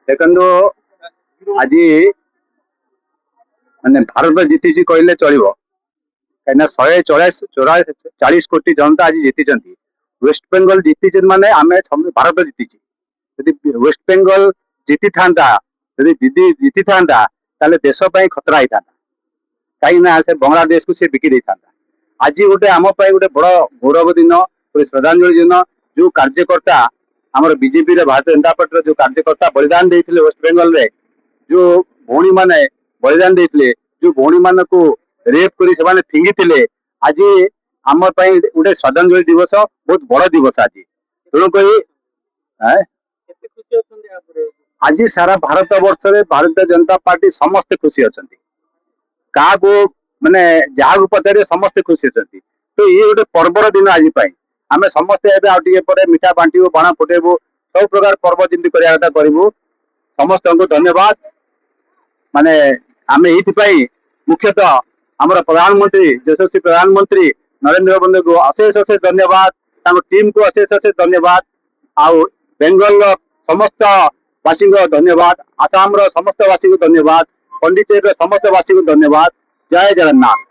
ଦେଖନ୍ତୁ ଆଜି ମାନେ ଭାରତ ଜିତିଛି କହିଲେ ଚଳିବ, କାହିଁକିନା 140 କୋଟି ଜନତା ଆଜି ଜିତିଛନ୍ତି। ୱେଷ୍ଟବେଙ୍ଗଲ ଜିତିଛି ମାନେ ଆମେ ଭାରତ ଜିତିଛି। ଯଦି ୱେଷ୍ଟବେଙ୍ଗଲ ଜିତିଥାନ୍ତା, ଯଦି ଦିଦି ଜିତିଥାନ୍ତା ତାହେଲେ ଦେଶ ପାଇଁ ଖତରା ହେଇଥାନ୍ତା, କାହିଁକି ନା ସେ ବାଂଲାଦେଶକୁ ସେ ବିକି ଦେଇଥାନ୍ତା। ଆଜି ଗୋଟେ ଆମ ପାଇଁ ଗୋଟେ ବଡ ଗୌରବ ଦିନ, ଗୋଟେ ଶ୍ରଦ୍ଧାଞ୍ଜଳି ଦିନ। ଯୋଉ କାର୍ଯ୍ୟକର୍ତ୍ତା ଆମର ବିଜେପିରେ ଭାରତୀୟ ଜନତା ପାର୍ଟିର ଯୋଉ କାର୍ଯ୍ୟକର୍ତ୍ତା ବଳିଦାନ ଦେଇଥିଲେ ୱେଷ୍ଟବେଙ୍ଗଲରେ, ଯୋଉ ଭଉଣୀ ମାନେ ବଳିଦାନ ଦେଇଥିଲେ, ଯୋଉ ଭଉଣୀ ମାନଙ୍କୁ ରେପ୍ କରି ସେମାନେ ଫିଙ୍ଗିଥିଲେ, ଆଜି ଆମ ପାଇଁ ଗୋଟେ ଶ୍ରଦ୍ଧାଞ୍ଜଳି ଦିବସ, ବହୁତ ବଡ ଦିବସ ଆଜି। ତେଣୁକରି ଆଜି ସାରା ଭାରତ ବର୍ଷରେ ଭାରତୀୟ ଜନତା ପାର୍ଟି ସମସ୍ତେ ଖୁସି ଅଛନ୍ତି। କାହାକୁ ମାନେ ଯାହାକୁ ପଚାରିବେ ସମସ୍ତେ ଖୁସି ଅଛନ୍ତି। ତ ଇଏ ଗୋଟେ ପର୍ବର ଦିନ ଆଜି ପାଇଁ। ଆମେ ସମସ୍ତେ ଏବେ ଆଉ ଟିକେ ପରେ ମିଠା ବାଣ୍ଟିବୁ, ବାଣ ଫୁଟେଇବୁ, ସବୁ ପ୍ରକାର ପର୍ବ ଯେମିତି କରିବା କଥା କରିବୁ। ସମସ୍ତଙ୍କୁ ଧନ୍ୟବାଦ। ମାନେ ଆମେ ଏଇଥିପାଇଁ ମୁଖ୍ୟତଃ ଆମର ପ୍ରଧାନମନ୍ତ୍ରୀ, ଯଶସ୍ୱୀ ପ୍ରଧାନମନ୍ତ୍ରୀ ନରେନ୍ଦ୍ର ମୋଦୀଙ୍କୁ ଅଶେଷ ଅଶେଷ ଧନ୍ୟବାଦ, ତାଙ୍କ ଟିମକୁ ଅଶେଷ ଅଶେଷ ଧନ୍ୟବାଦ, ଆଉ ବେଙ୍ଗଲର ସମସ୍ତ ବାସୀଙ୍କୁ ଧନ୍ୟବାଦ, ଆସାମର ସମସ୍ତ ବାସୀଙ୍କୁ ଧନ୍ୟବାଦ, ପଣ୍ଡିଚେରୀର ସମସ୍ତ ବାସୀଙ୍କୁ ଧନ୍ୟବାଦ। ଜୟ ଜଗନ୍ନାଥ।